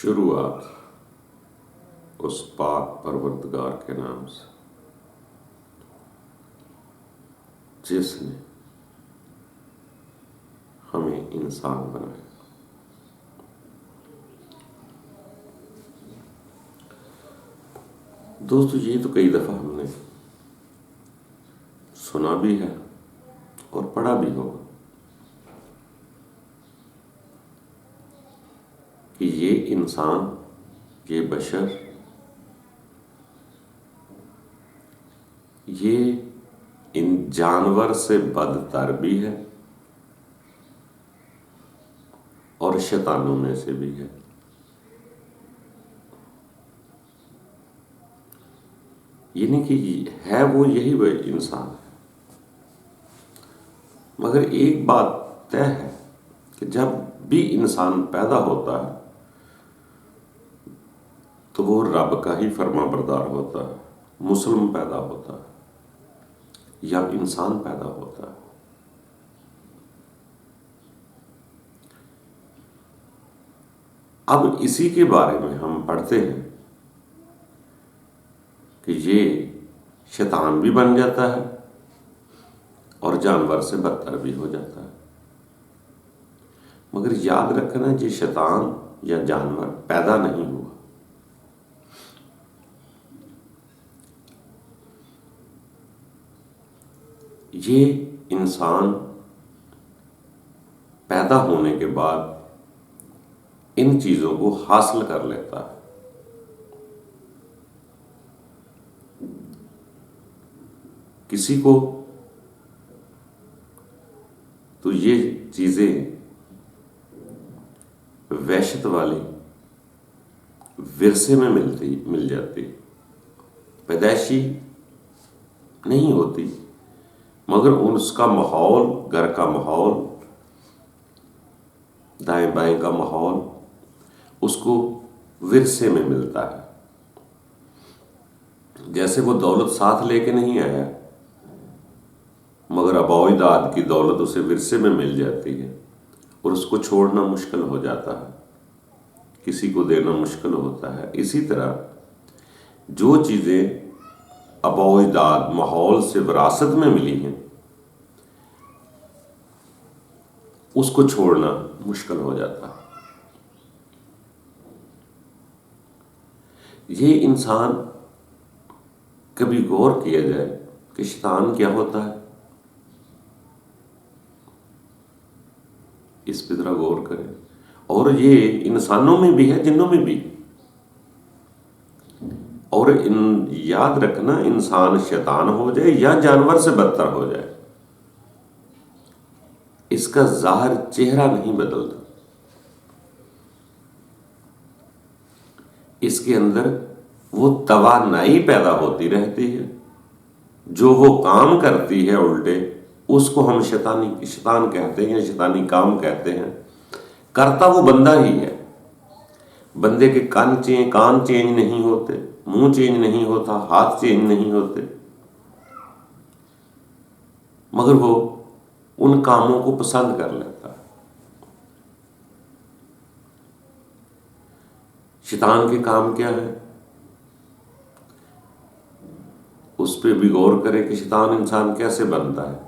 شروعات اس پاک پروردگار کے نام سے جس نے ہمیں انسان بنایا۔ دوستو، یہ تو کئی دفعہ ہم نے سنا بھی ہے اور پڑھا بھی ہوگا کہ یہ انسان، یہ بشر، یہ ان جانور سے بدتر بھی ہے اور شیطانوں میں سے بھی ہے۔ یعنی کہ ہے وہ یہی وہ انسان ہے، مگر ایک بات طے ہے کہ جب بھی انسان پیدا ہوتا ہے تو وہ رب کا ہی فرما بردار ہوتا ہے، مسلم پیدا ہوتا ہے یا انسان پیدا ہوتا ہے۔ اب اسی کے بارے میں ہم پڑھتے ہیں کہ یہ شیطان بھی بن جاتا ہے اور جانور سے بدتر بھی ہو جاتا ہے۔ مگر یاد رکھنا، یہ شیطان یا جانور پیدا نہیں ہوا، یہ انسان پیدا ہونے کے بعد ان چیزوں کو حاصل کر لیتا ہے۔ کسی کو تو یہ چیزیں وحشت والی ورثے میں مل جاتی، پیدائشی نہیں ہوتی، مگر اس کا ماحول، گھر کا ماحول، دائیں بائیں کا ماحول اس کو ورثے میں ملتا ہے۔ جیسے وہ دولت ساتھ لے کے نہیں آیا، مگر آباء و اجداد کی دولت اسے ورثے میں مل جاتی ہے اور اس کو چھوڑنا مشکل ہو جاتا ہے، کسی کو دینا مشکل ہوتا ہے۔ اسی طرح جو چیزیں آباء و اجداد ماحول سے وراثت میں ملی ہیں اس کو چھوڑنا مشکل ہو جاتا ہے۔ یہ انسان کبھی غور کیا جائے کہ شیطان کیا ہوتا ہے، اس پہ ذرا غور کریں۔ اور یہ انسانوں میں بھی ہے، جنوں میں بھی۔ اور یاد رکھنا، انسان شیطان ہو جائے یا جانور سے بدتر ہو جائے، اس کا ظاہر چہرہ نہیں بدلتا، اس کے اندر وہ توانائی پیدا ہوتی رہتی ہے۔ جو وہ کام کرتی ہے الٹے، اس کو ہم شیطان کہتے ہیں، شیطانی کام کہتے ہیں۔ کرتا وہ بندہ ہی ہے۔ بندے کے کان چینج نہیں ہوتے، منہ چینج نہیں ہوتا، ہاتھ چینج نہیں ہوتے، مگر وہ ان کاموں کو پسند کر لیتا ہے۔ شیطان کے کام کیا ہے، اس پہ بھی غور کرے کہ شیطان انسان کیسے بنتا ہے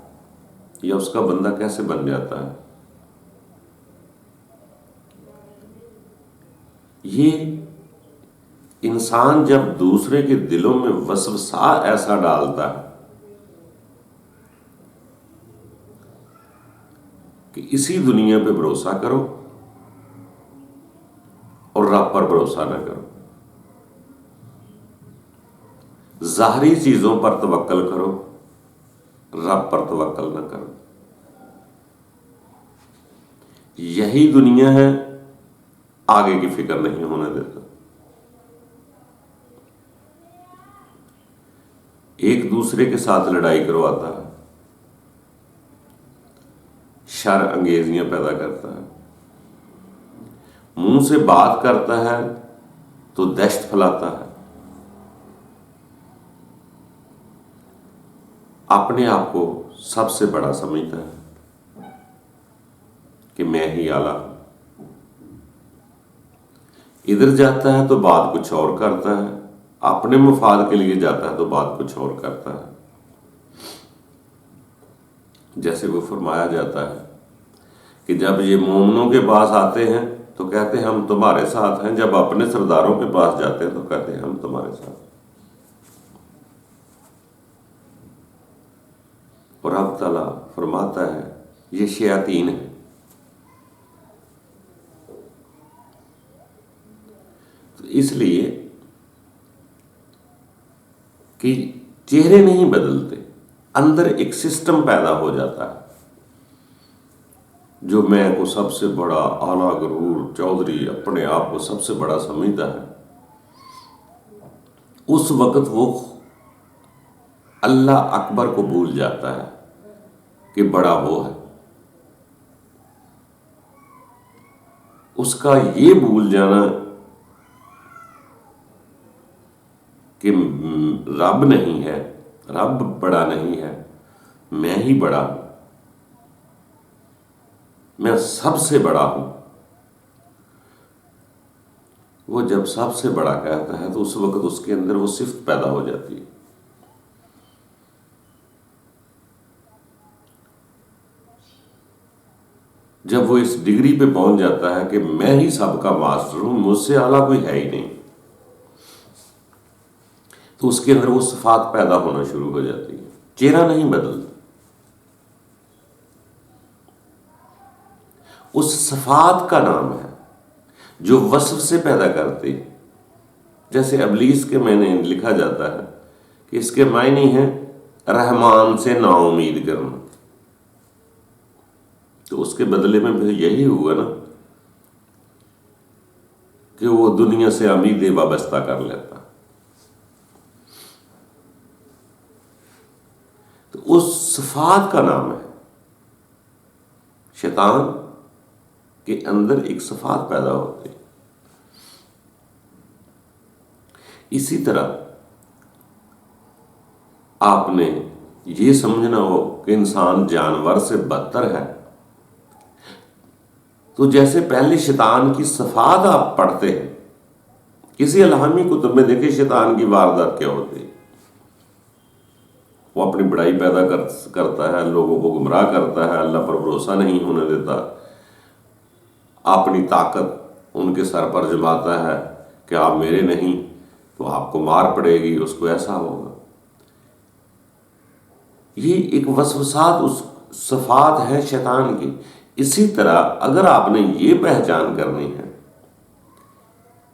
یا اس کا بندہ کیسے بن جاتا ہے۔ یہ انسان جب دوسرے کے دلوں میں وسوسہ ایسا ڈالتا ہے کہ اسی دنیا پہ بھروسہ کرو اور رب پر بھروسہ نہ کرو، ظاہری چیزوں پر توکل کرو، رب پر توکل نہ کرو۔ یہی دنیا ہے، آگے کی فکر نہیں ہونے دیتا۔ ایک دوسرے کے ساتھ لڑائی کرواتا ہے، شر انگیزیاں پیدا کرتا ہے، منہ سے بات کرتا ہے تو دہشت پھیلاتا ہے، اپنے آپ کو سب سے بڑا سمجھتا ہے کہ میں ہی اعلیٰ ہوں۔ ادھر جاتا ہے تو بات کچھ اور کرتا ہے، اپنے مفاد کے لیے جاتا ہے تو بات کچھ اور کرتا ہے۔ جیسے وہ فرمایا جاتا ہے کہ جب یہ مومنوں کے پاس آتے ہیں تو کہتے ہیں ہم تمہارے ساتھ ہیں، جب اپنے سرداروں کے پاس جاتے ہیں تو کہتے ہیں ہم تمہارے ساتھ ہیں۔ اور اب تعالیٰ فرماتا ہے یہ شیاطین ہیں۔ تو اس لیے کہ چہرے نہیں بدلتے، اندر ایک سسٹم پیدا ہو جاتا ہے۔ جو میں کو سب سے بڑا اعلیٰ غرور چودھری اپنے آپ کو سب سے بڑا سمجھتا ہے، اس وقت وہ اللہ اکبر کو بھول جاتا ہے کہ بڑا وہ ہے۔ اس کا یہ بھول جانا کہ رب نہیں ہے، رب بڑا نہیں ہے، میں ہی بڑا ہوں، میں سب سے بڑا ہوں، وہ جب سب سے بڑا کہتا ہے تو اس وقت اس کے اندر وہ صفت پیدا ہو جاتی ہے۔ جب وہ اس ڈگری پہ پہنچ جاتا ہے کہ میں ہی سب کا ماسٹر ہوں، مجھ سے اعلیٰ کوئی ہے ہی نہیں، تو اس کے اندر وہ صفات پیدا ہونا شروع ہو جاتی ہے۔ چہرہ نہیں بدلتا، اس صفات کا نام ہے جو وصف سے پیدا کرتی۔ جیسے ابلیس کے میں نے لکھا جاتا ہے کہ اس کے معنی ہیں رحمان سے نا امید کرنا، تو اس کے بدلے میں پھر یہی ہوا نا کہ وہ دنیا سے امیدیں وابستہ کر لیتا۔ تو اس صفات کا نام ہے، شیطان کے اندر ایک صفات پیدا ہوتی۔ اسی طرح آپ نے یہ سمجھنا ہو کہ انسان جانور سے بدتر ہے، تو جیسے پہلے شیطان کی صفات آپ پڑھتے ہیں، کسی الہامی کتب میں دیکھیں شیطان کی واردات کیا ہوتی ہے۔ وہ اپنی بڑائی پیدا کرتا ہے، لوگوں کو گمراہ کرتا ہے، اللہ پر بھروسہ نہیں ہونے دیتا، اپنی طاقت ان کے سر پر جماتا ہے کہ آپ میرے نہیں تو آپ کو مار پڑے گی، اس کو ایسا ہوگا۔ یہ ایک وسوسات اس صفات ہے شیطان کی۔ اسی طرح اگر آپ نے یہ پہچان کرنی ہے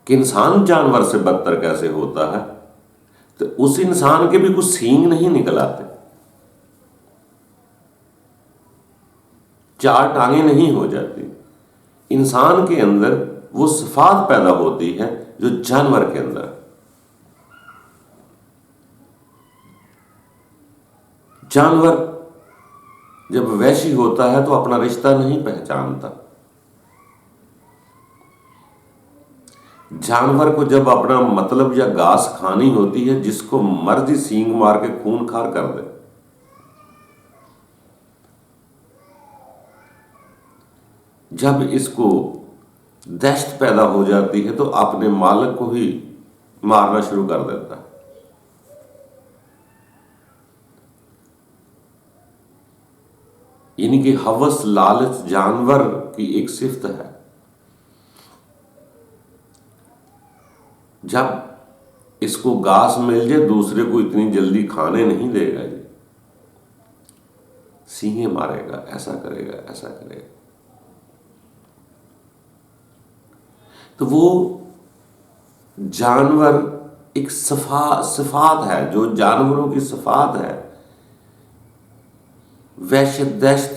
کہ انسان جانور سے بدتر کیسے ہوتا ہے، تو اس انسان کے بھی کچھ سینگ نہیں نکل آتے، چار ٹانگیں نہیں ہو جاتی۔ انسان کے اندر وہ صفات پیدا ہوتی ہے جو جانور کے اندر ہے۔ جانور جب وحشی ہوتا ہے تو اپنا رشتہ نہیں پہچانتا۔ جانور کو جب اپنا مطلب یا گھاس کھانی ہوتی ہے، جس کو مرضی سینگ مار کے خون خار کر دے۔ جب اس کو دہشت پیدا ہو جاتی ہے تو اپنے مالک کو ہی مارنا شروع کر دیتا ہے۔ یعنی کہ ہوس، لالچ جانور کی ایک صفت ہے۔ جب اس کو گھاس مل جائے دوسرے کو اتنی جلدی کھانے نہیں دے گا، جی سینگیں مارے گا، ایسا کرے گا، ایسا کرے گا۔ تو وہ جانور ایک صفات ہے جو جانوروں کی صفات ہے، وحشت، دہشت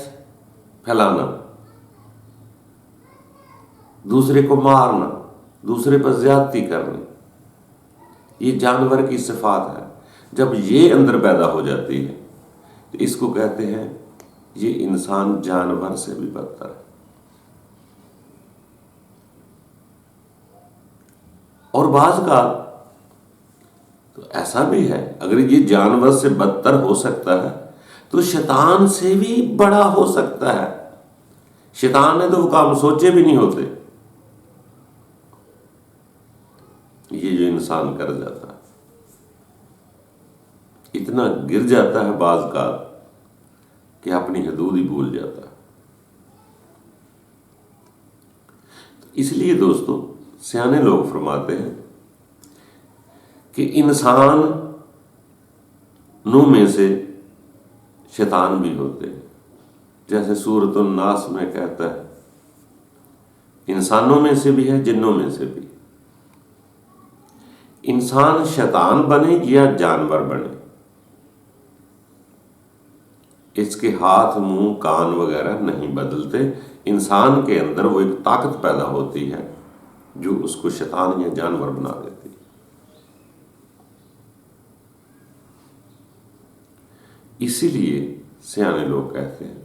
پھیلانا، دوسرے کو مارنا، دوسرے پر زیادتی کرنی، یہ جانور کی صفات ہے۔ جب یہ اندر پیدا ہو جاتی ہے تو اس کو کہتے ہیں یہ انسان جانور سے بھی بدتر ہے۔ اور بعض کا تو ایسا بھی ہے، اگر یہ جانور سے بدتر ہو سکتا ہے تو شیطان سے بھی بڑا ہو سکتا ہے۔ شیطان نے تو وہ کام سوچے بھی نہیں ہوتے۔ یہ جو انسان کر جاتا ہے، اتنا گر جاتا ہے بعض کا کہ اپنی حدود ہی بھول جاتا ہے۔ اس لیے دوستو، سیانے لوگ فرماتے ہیں کہ انسانوں میں سے شیطان بھی ہوتے ہیں، جیسے سورۃ الناس میں کہتا ہے انسانوں میں سے بھی ہے، جنوں میں سے بھی۔ انسان شیطان بنے یا جانور بنے، اس کے ہاتھ، منہ، کان وغیرہ نہیں بدلتے۔ انسان کے اندر وہ ایک طاقت پیدا ہوتی ہے جو اس کو شیطان یا جانور بنا دیتی ہے۔ اسی لیے سیانے لوگ کہتے ہیں،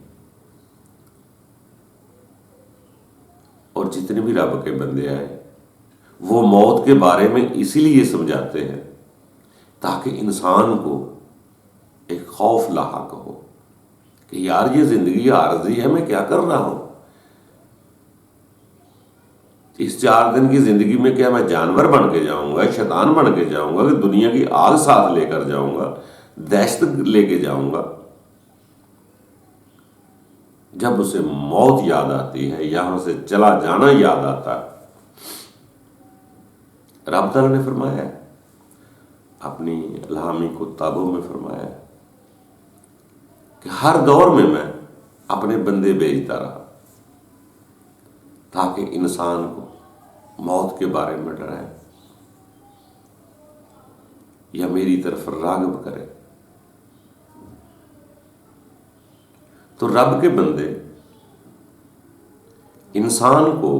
اور جتنے بھی رب کے بندے آئے وہ موت کے بارے میں اسی لیے سمجھاتے ہیں تاکہ انسان کو ایک خوف لاحق ہو کہ یار یہ زندگی عارضی ہے، میں کیا کر رہا ہوں؟ اس 4 دن کی زندگی میں کیا میں جانور بن کے جاؤں گا، شیطان بن کے جاؤں گا، کہ دنیا کی آگ ساتھ لے کر جاؤں گا، دہشت لے کے جاؤں گا؟ جب اسے موت یاد آتی ہے، یہاں سے چلا جانا یاد آتا ہے، رب تعالیٰ نے فرمایا ہے اپنی الہامی کتابوں میں فرمایا ہے کہ ہر دور میں میں اپنے بندے بھیجتا رہا تاکہ انسان کو موت کے بارے میں ڈرائے یا میری طرف راغب کرے۔ تو رب کے بندے انسان کو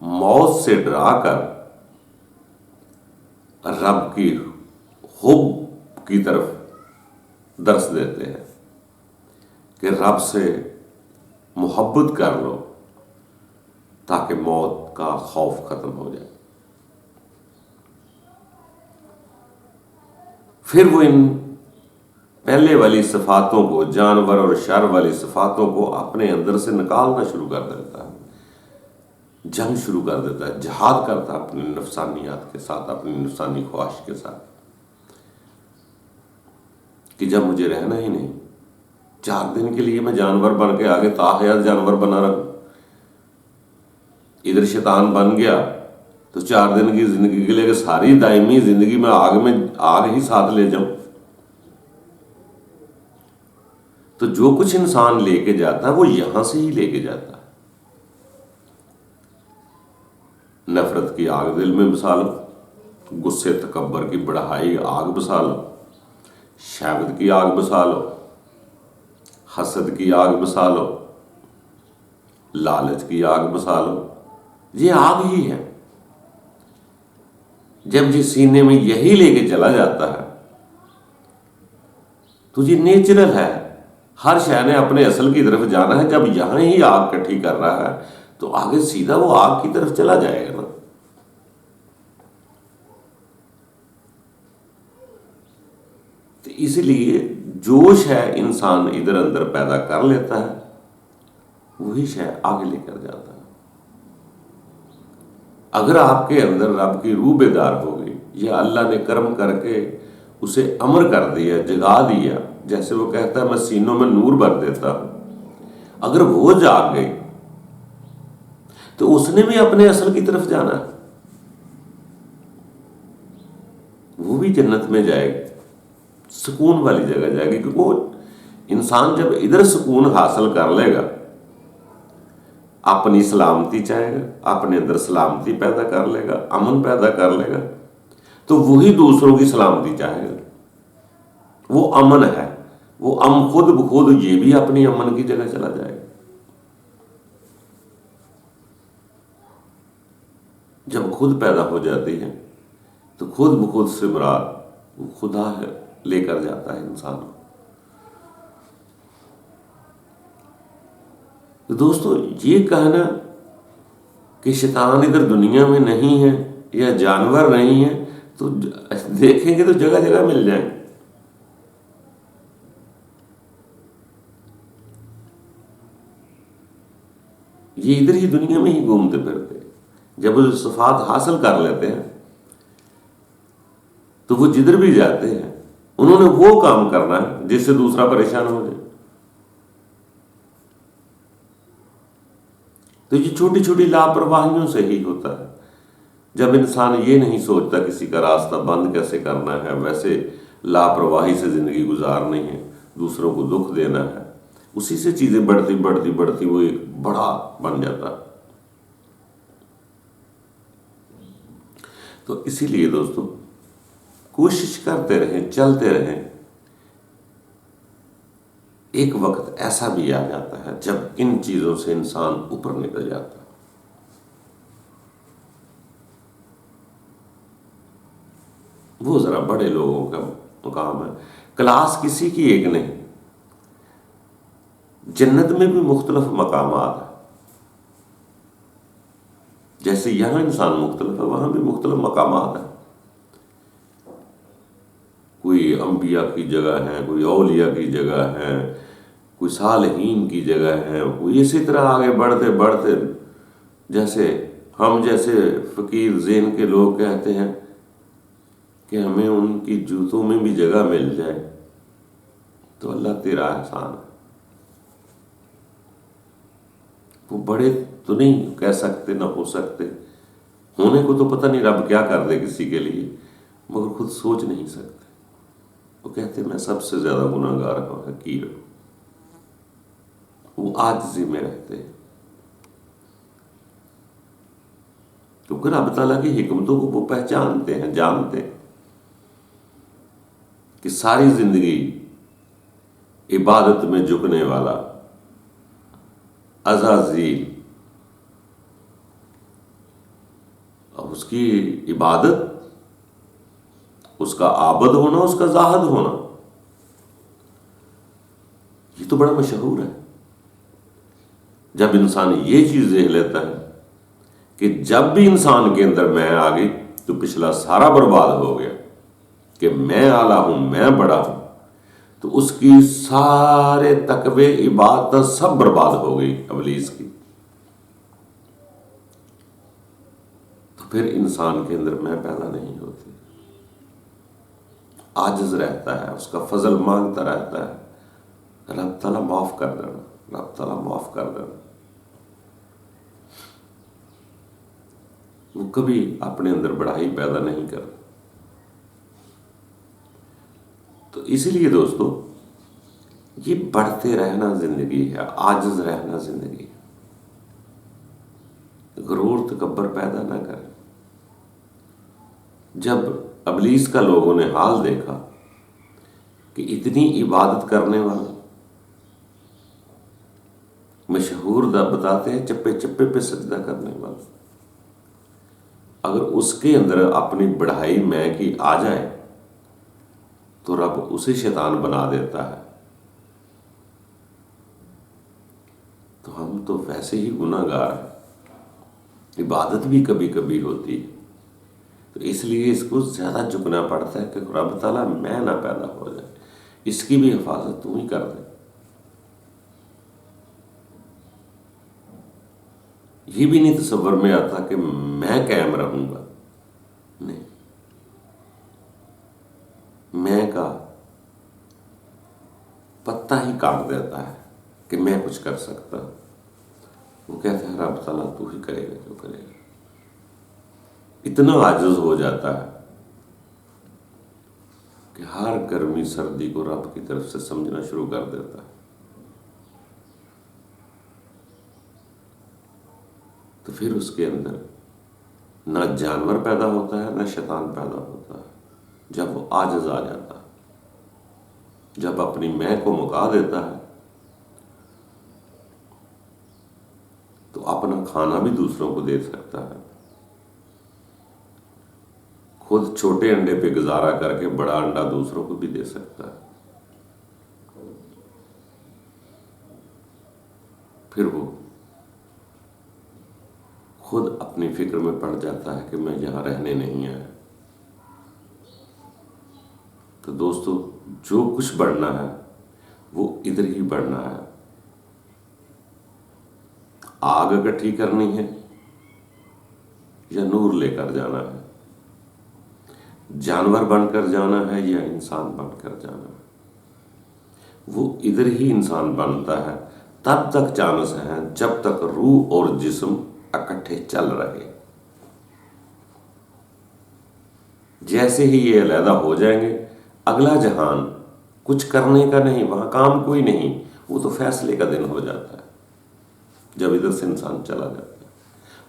موت سے ڈرا کر رب کی حب کی طرف درس دیتے ہیں کہ رب سے محبت کر لو تاکہ موت کا خوف ختم ہو جائے۔ پھر وہ ان پہلے والی صفاتوں کو، جانور اور شر والی صفاتوں کو اپنے اندر سے نکالنا شروع کر دیتا ہے، جنگ شروع کر دیتا ہے، جہاد کرتا ہے اپنی نفسانیات کے ساتھ، اپنی نفسانی خواہش کے ساتھ، کہ جب مجھے رہنا ہی نہیں، 4 دن کے لیے میں جانور بن کے آگے تاحیات جانور بنا رہا، ادھر شیطان بن گیا تو 4 دن کی زندگی کے لیے کہ ساری دائمی زندگی میں آگ ہی ساتھ لے جاؤں۔ تو جو کچھ انسان لے کے جاتا ہے وہ یہاں سے ہی لے کے جاتا ہے۔ نفرت کی آگ دل میں بسا لو، غصے تکبر کی بڑھائی آگ بسا لو، شہوت کی آگ بسا لو، حسد کی آگ بسا لو، لالچ کی آگ بسا لو، یہ آگ ہی ہے۔ جب جس سینے میں یہی لے کے چلا جاتا ہے تو یہ نیچرل ہے، ہر شے نے اپنے اصل کی طرف جانا ہے۔ جب یہاں ہی آگ کٹھی کر رہا ہے تو آگے سیدھا وہ آگ کی طرف چلا جائے گا نا۔ تو اس لیے جو شے انسان ادھر اندر پیدا کر لیتا ہے وہی شے آگے لے کر جاتا ہے۔ اگر آپ کے اندر رب کی روح بیدار ہوگی، یا اللہ نے کرم کر کے اسے امر کر دیا، جگا دیا، جیسے وہ کہتا ہے میں سینوں میں نور بھر دیتا ہوں، اگر وہ جاگ گئی تو اس نے بھی اپنے اصل کی طرف جانا ہے، وہ بھی جنت میں جائے گی، سکون والی جگہ جائے گی۔ کیونکہ وہ انسان جب ادھر سکون حاصل کر لے گا، اپنی سلامتی چاہے گا، اپنے اندر سلامتی پیدا کر لے گا، امن پیدا کر لے گا، تو وہی دوسروں کی سلامتی چاہے گا۔ وہ امن ہے، وہ خود بخود یہ بھی اپنی امن کی جگہ چلا جائے گا۔ جب خود پیدا ہو جاتی ہے تو خود بخود سے مراد وہ خدا ہے، لے کر جاتا ہے انسان کو۔ تو دوستو، یہ کہنا کہ شیطان ادھر دنیا میں نہیں ہے یا جانور نہیں ہے، تو دیکھیں گے تو جگہ جگہ مل جائیں۔ یہ ادھر ہی دنیا میں ہی گھومتے پھرتے، جب وہ صفات حاصل کر لیتے ہیں تو وہ جدھر بھی جاتے ہیں انہوں نے وہ کام کرنا ہے جس سے دوسرا پریشان ہو جائے. تو یہ چھوٹی چھوٹی لاپرواہیوں سے ہی ہوتا ہے. جب انسان یہ نہیں سوچتا کسی کا راستہ بند کیسے کرنا ہے، ویسے لاپرواہی سے زندگی گزارنی ہے، دوسروں کو دکھ دینا ہے، اسی سے چیزیں بڑھتی بڑھتی بڑھتی وہ ایک بڑا بن جاتا ہے. تو اسی لیے دوستو کوشش کرتے رہیں، چلتے رہیں. ایک وقت ایسا بھی آ جاتا ہے جب ان چیزوں سے انسان اوپر نکل جاتا ہے. وہ ذرا بڑے لوگوں کا مقام ہے. کلاس کسی کی ایک نہیں. جنت میں بھی مختلف مقامات ہیں. جیسے یہاں انسان مختلف ہے وہاں بھی مختلف مقامات ہیں. کوئی انبیاء کی جگہ ہے، کوئی اولیاء کی جگہ ہے، کوئی صالحین کی جگہ ہے، کوئی اسی طرح آگے بڑھتے بڑھتے جیسے ہم جیسے فقیر ذہن کے لوگ کہتے ہیں کہ ہمیں ان کی جوتوں میں بھی جگہ مل جائے تو اللہ تیرا احسان ہے. وہ بڑے تو نہیں کہہ سکتے، نہ ہو سکتے. ہونے کو تو پتہ نہیں رب کیا کر دے کسی کے لیے، مگر خود سوچ نہیں سکتے. وہ کہتے میں سب سے زیادہ گناہ گار ہوں، حقیر ہوں. وہ عاجزی میں رہتے ہیں کیونکہ رب تعالیٰ کی حکمتوں کو وہ پہچانتے ہیں، جانتے ہیں کہ ساری زندگی عبادت میں جھکنے والا عزازیل، اب اس کی عبادت، اس کا عابد ہونا، اس کا زاہد ہونا، یہ تو بڑا مشہور ہے. جب انسان یہ چیز دیکھ لیتا ہے کہ جب بھی انسان کے اندر میں آ گئی تو پچھلا سارا برباد ہو گیا، کہ میں اعلیٰ ہوں، میں بڑا ہوں، تو اس کی سارے تقوی عبادت سب برباد ہو گئی ابلیس کی. تو پھر انسان کے اندر میں پیدا نہیں ہوتی. عاجز رہتا ہے، اس کا فضل مانگتا رہتا ہے، رب تعالیٰ معاف کر دینا، رب تعالیٰ معاف کر دینا. وہ کبھی اپنے اندر بڑائی پیدا نہیں کرتا. تو اسی لیے دوستو یہ بڑھتے رہنا زندگی ہے، عاجز رہنا زندگی ہے. غرور تکبر پیدا نہ کریں. جب ابلیس کا لوگوں نے حال دیکھا کہ اتنی عبادت کرنے والا، مشہور بتاتے ہیں چپے چپے پہ سجدہ کرنے والا، اگر اس کے اندر اپنی بڑھائی میں کی آ جائے تو رب اسے شیطان بنا دیتا ہے. تو ہم تو ویسے ہی گناہ گار ہیں، عبادت بھی کبھی کبھی ہوتی ہے. تو اس لیے اس کو زیادہ جھکنا پڑتا ہے کہ رب تعالیٰ میں نہ پیدا ہو جائے، اس کی بھی حفاظت تو ہی کر دے. یہ بھی نہیں تصور میں آتا کہ میں قائم رہوں گا. نہیں، میں کا پتہ ہی کاٹ دیتا ہے کہ میں کچھ کر سکتا. وہ کہتے ہیں رب تعالیٰ تو ہی کرے گا جو کرے گا. اتنا عاجز ہو جاتا ہے کہ ہر گرمی سردی کو رب کی طرف سے سمجھنا شروع کر دیتا ہے. تو پھر اس کے اندر نہ جانور پیدا ہوتا ہے، نہ شیطان پیدا ہوتا ہے. جب وہ عاجز آ جاتا ہے، جب اپنی میں کو مکا دیتا ہے، تو اپنا کھانا بھی دوسروں کو دے سکتا ہے. خود چھوٹے انڈے پہ گزارا کر کے بڑا انڈا دوسروں کو بھی دے سکتا ہے. پھر وہ خود اپنی فکر میں پڑ جاتا ہے کہ میں یہاں رہنے نہیں آیا. تو دوستو جو کچھ بڑھنا ہے وہ ادھر ہی بڑھنا ہے. آگ اکٹھی کرنی ہے یا نور لے کر جانا ہے. جانور بن کر جانا ہے یا انسان بن کر جانا ہے، وہ ادھر ہی انسان بنتا ہے تب تک چانس ہے جب تک روح اور جسم اکٹھے چل رہے۔ جیسے ہی یہ علیحدہ ہو جائیں گے، اگلا جہان کچھ کرنے کا نہیں، وہاں کام کوئی نہیں، وہ تو فیصلے کا دن ہو جاتا ہے جب ادھر سے انسان چلا جاتا ہے،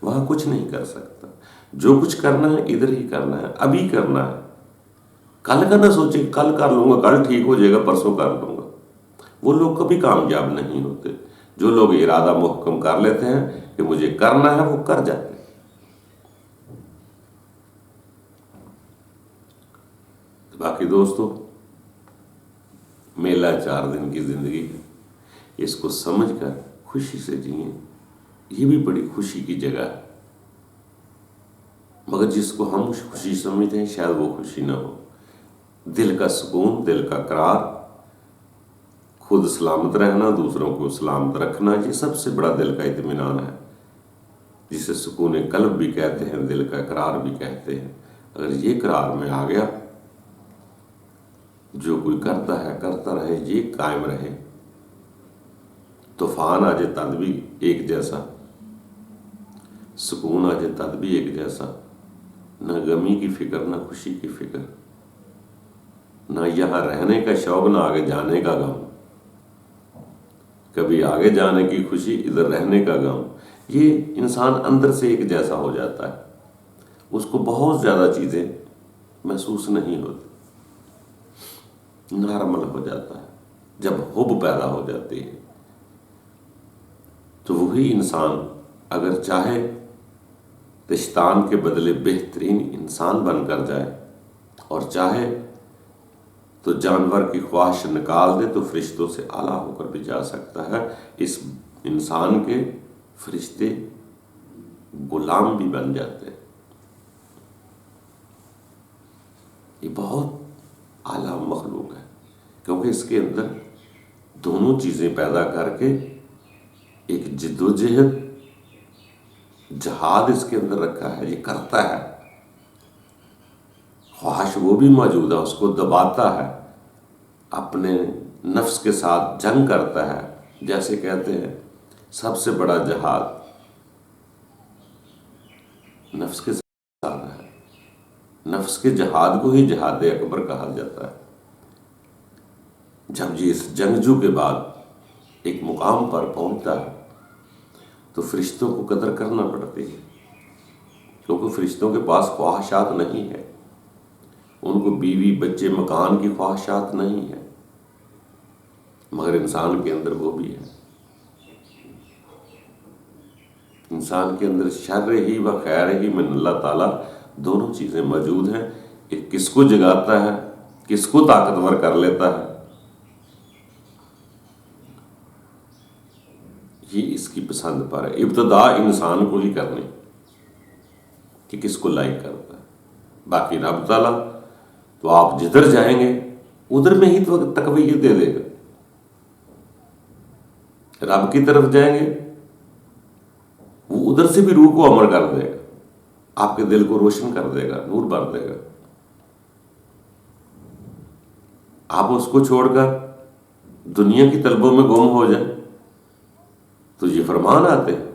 وہاں کچھ نہیں کر سکتا۔ جو کچھ کرنا ہے ادھر ہی کرنا ہے، ابھی کرنا ہے۔ کل کا نہ سوچے کل کر لوں گا، کل ٹھیک ہو جائے گا، پرسوں کر لوں گا، وہ لوگ کبھی کامیاب نہیں ہوتے۔ جو لوگ ارادہ محکم کر لیتے ہیں کہ مجھے کرنا ہے، وہ کر جاتے ہیں۔ باقی دوستو، میلہ 4 دن کی زندگی ہے، اس کو سمجھ کر خوشی سے جئیں، یہ بھی بڑی خوشی کی جگہ ہے، مگر جس کو ہم خوشی سمجھتے ہیں شاید وہ خوشی نہ ہو۔ دل کا سکون، دل کا قرار، خود سلامت رہنا، دوسروں کو سلامت رکھنا، یہ سب سے بڑا دل کا اطمینان ہے، جسے سکون قلب بھی کہتے ہیں، دل کا قرار بھی کہتے ہیں۔ اگر یہ قرار میں آ گیا، جو کوئی کرتا ہے کرتا رہے، یہ قائم رہے، طوفان آ جائے تب بھی ایک جیسا، سکون آ جائے تب بھی ایک جیسا، نہ غمی کی فکر نہ خوشی کی فکر، نہ یہاں رہنے کا شوق نہ آگے جانے کا غم، کبھی آگے جانے کی خوشی ادھر رہنے کا غم، یہ انسان اندر سے ایک جیسا ہو جاتا ہے، اس کو بہت زیادہ چیزیں محسوس نہیں ہوتی، نارمل ہو جاتا ہے۔ جب حب پیدا ہو جاتی ہے تو وہی انسان اگر چاہے تو شیطان کے بدلے بہترین انسان بن کر جائے، اور چاہے تو جانور کی خواہش نکال دے تو فرشتوں سے اعلیٰ ہو کر بھی جا سکتا ہے۔ اس انسان کے فرشتے غلام بھی بن جاتے ہیں۔ یہ بہت اعلیٰ مخلوق ہے، کیونکہ اس کے اندر دونوں چیزیں پیدا کر کے ایک جد و جہد، جہاد اس کے اندر رکھا ہے، یہ کرتا ہے، خواہش وہ بھی موجود ہے، اس کو دباتا ہے، اپنے نفس کے ساتھ جنگ کرتا ہے۔ جیسے کہتے ہیں سب سے بڑا جہاد نفس کے ساتھ ہے، نفس کے جہاد کو ہی جہاد اکبر کہا جاتا ہے۔ جب یہ اس جنگجو کے بعد ایک مقام پر پہنچتا ہے تو فرشتوں کو قدر کرنا پڑتی ہے، کیونکہ فرشتوں کے پاس خواہشات نہیں ہے، ان کو بیوی بچے مکان کی خواہشات نہیں ہے، مگر انسان کے اندر وہ بھی ہے۔ انسان کے اندر شر ہی و خیر ہی من اللہ تعالیٰ دونوں چیزیں موجود ہیں۔ کہ کس کو جگاتا ہے، کس کو طاقتور کر لیتا ہے، یہ اس کی پسند پر ہے۔ ابتدا انسان کو ہی کرنی کہ کس کو لائک کرتا ہے، باقی رب تعالیٰ تو آپ جدھر جائیں گے ادھر میں ہی تو تقویت دے دے گا۔ رب کی طرف جائیں گے وہ ادھر سے بھی روح کو امر کر دے گا، آپ کے دل کو روشن کر دے گا، نور بھر دے گا۔ آپ اس کو چھوڑ کر دنیا کی طلبوں میں گم ہو جائیں تو یہ فرمان آتے ہیں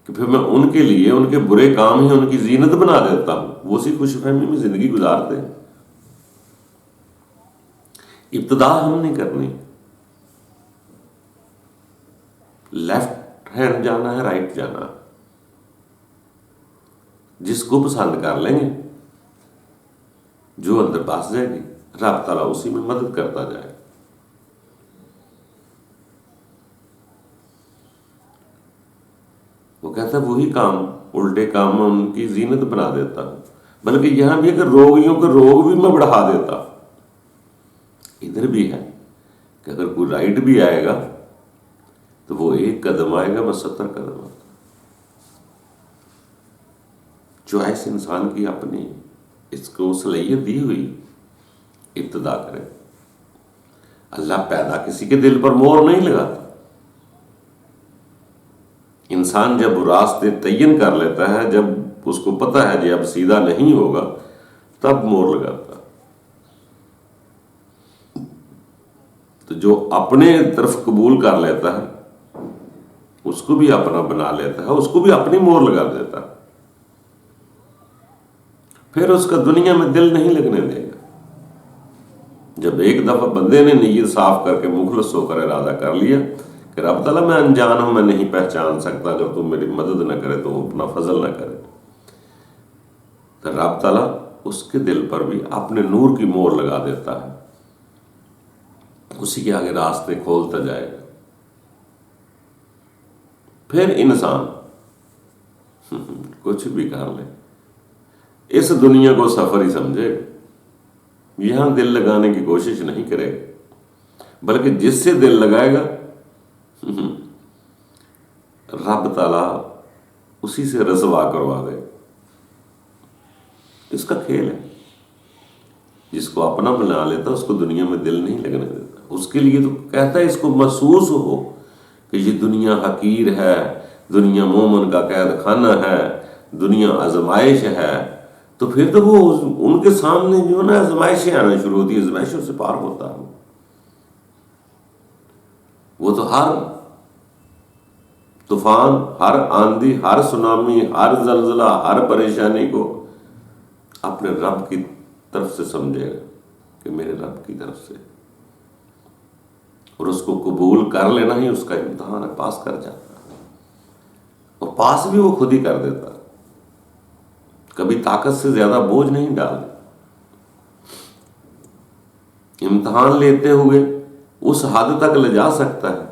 کہ پھر میں ان کے لیے ان کے برے کام ہی ان کی زینت بنا دیتا ہوں، وہ اسی خوش فہمی میں زندگی گزارتے ہیں۔ ابتدا ہم نہیں کرنی، لیفٹ ہینڈ جانا ہے، رائٹ جانا ہے، جس کو پسند کر لیں گے، جو اندر بس جائے گی، رب تعالیٰ اسی میں مدد کرتا جائے۔ وہ کہتا ہے وہی کام، الٹے کام میں ان کی زینت بنا دیتا ہوں، بلکہ یہاں بھی اگر روگیوں کے روگ بھی میں بڑھا دیتا، ادھر بھی ہے کہ اگر کوئی رائٹ بھی آئے گا تو وہ 1 قدم آئے گا، میں 70 قدم آتا۔ چوائس انسان کی اپنی، اس کو صلاحیت دی ہوئی، ابتدا کرے۔ اللہ پیدا کسی کے دل پر مہر نہیں لگاتا۔ انسان جب راستے تعین کر لیتا ہے، جب اس کو پتہ ہے کہ اب سیدھا نہیں ہوگا، تب مور لگاتا. تو جو اپنے طرف قبول کر لیتا ہے اس کو بھی اپنا بنا لیتا ہے, اس کو بھی اپنی مور لگا دیتا ہے, پھر اس کا دنیا میں دل نہیں لگنے دے گا. جب ایک دفعہ بندے نے نیت صاف کر کے مخلص ہو کر ارادہ کر لیا کہ رب تعالیٰ میں انجان ہوں, میں نہیں پہچان سکتا, اگر تم میری مدد نہ کرے تو اپنا فضل نہ کرے, تو رب تعالیٰ اس کے دل پر بھی اپنے نور کی مور لگا دیتا ہے, اسی کے آگے راستے کھولتا جائے گا. پھر انسان کچھ بھی کر لے, اس دنیا کو سفر ہی سمجھے گا, یہاں دل لگانے کی کوشش نہیں کرے گا, بلکہ جس سے دل لگائے گا رب تعالیٰ اسی سے رسوا کروا دے. اس کا کھیل ہے, جس کو اپنا بنا لیتا اس کو دنیا میں دل نہیں لگنے دیتا. اس کے لیے تو کہتا ہے اس کو محسوس ہو کہ یہ دنیا حقیر ہے, دنیا مومن کا قید خانہ ہے, دنیا آزمائش ہے, تو پھر تو وہ ان کے سامنے جو ہے نا آزمائشیں آنا شروع ہوتی ہیں, آزمائشوں سے پار ہوتا ہے وہ. تو ہر طوفان, ہر آندھی, ہر سونامی, ہر زلزلہ, ہر پریشانی کو اپنے رب کی طرف سے سمجھے گا کہ میرے رب کی طرف سے, اور اس کو قبول کر لینا ہی اس کا امتحان ہے. پاس کر جاتا ہے, اور پاس بھی وہ خود ہی کر دیتا ہے, کبھی طاقت سے زیادہ بوجھ نہیں ڈالتا. امتحان لیتے ہوئے اس حد تک لے جا سکتا ہے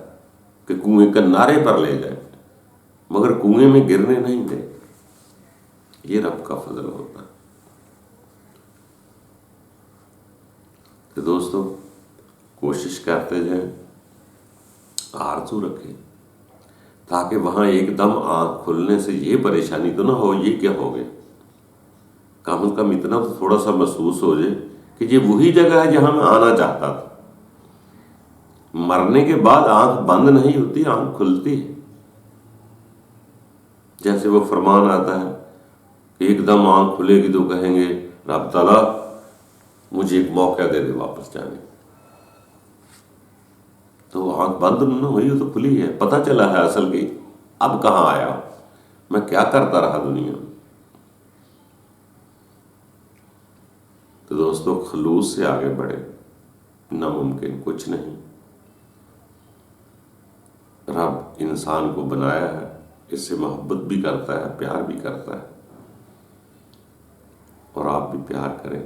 کہ کنویں کنارے پر لے جائے, مگر کنویں میں گرنے نہیں دے. یہ رب کا فضل ہوتا ہے. تو دوستو کوشش کرتے جائیں, آرزو رکھیں, تاکہ وہاں ایک دم آنکھ کھلنے سے یہ پریشانی تو نہ ہو یہ کیا ہو گیا. کم از کم اتنا تو تھوڑا سا محسوس ہو جائے کہ یہ وہی جگہ ہے جہاں میں آنا چاہتا تھا. مرنے کے بعد آنکھ بند نہیں ہوتی, آنکھ کھلتی ہے. جیسے وہ فرمان آتا ہے کہ ایک دم آنکھ کھلے گی تو کہیں گے رب تعالیٰ مجھے ایک موقع دے دے واپس جانے. تو آنکھ بند نہ ہوئی ہو تو کھلی ہے, پتہ چلا ہے اصل کی اب کہاں آیا, میں کیا کرتا رہا دنیا میں. تو دوستو خلوص سے آگے بڑھے, ناممکن کچھ نہیں. رب انسان کو بنایا ہے, اس سے محبت بھی کرتا ہے, پیار بھی کرتا ہے, اور آپ بھی پیار کریں.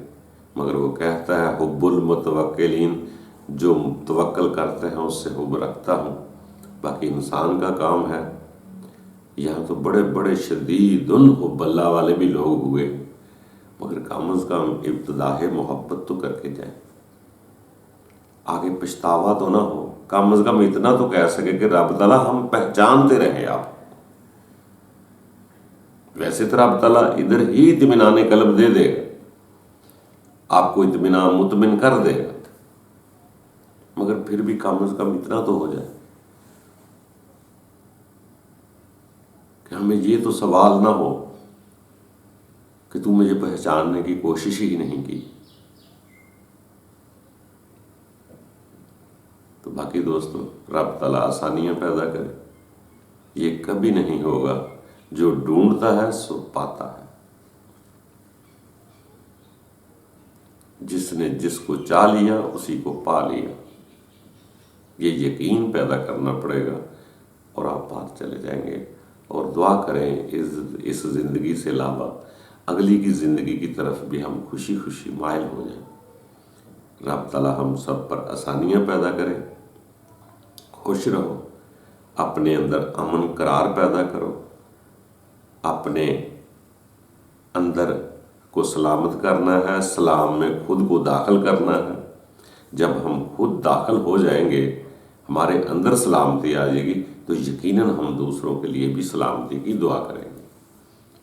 مگر وہ کہتا ہے حب المتوکلین, جو توکل کرتے ہیں اس سے حب رکھتا ہوں. باقی انسان کا کام ہے. یہاں تو بڑے بڑے شدید حب اللہ والے بھی لوگ ہوئے, مگر کم از کم ابتداء محبت تو کر کے جائیں, آگے پچھتاوا تو نہ ہو. کم از کم اتنا تو کہہ سکے کہ رب تعالیٰ ہم پہچانتے رہیں آپ. ویسے تو رب تعالیٰ ادھر ہی اطمینان قلب دے دے گا, آپ کو اطمینان مطمئن کر دے گا, مگر پھر بھی کم از کم اتنا تو ہو جائے کہ ہمیں یہ تو سوال نہ ہو کہ تو مجھے پہچاننے کی کوشش ہی نہیں کی. تو باقی دوستو رب تعالیٰ آسانیاں پیدا کرے. یہ کبھی نہیں ہوگا, جو ڈھونڈتا ہے سو پاتا ہے. جس نے جس کو چاہ لیا اسی کو پا لیا. یہ یقین پیدا کرنا پڑے گا اور آپ پاس چلے جائیں گے. اور دعا کریں اس زندگی سے علاوہ اگلی کی زندگی کی طرف بھی ہم خوشی خوشی مائل ہو جائیں. رب تعالیٰ ہم سب پر آسانیاں پیدا کرے. خوش رہو, اپنے اندر امن قرار پیدا کرو, اپنے اندر کو سلامت کرنا ہے, سلام میں خود کو داخل کرنا ہے. جب ہم خود داخل ہو جائیں گے, ہمارے اندر سلامتی آ جائے گی, تو یقیناً ہم دوسروں کے لیے بھی سلامتی کی دعا کریں گے.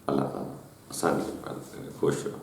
اللہ تعالیٰ آسانی پیدا کرے. خوش رہو.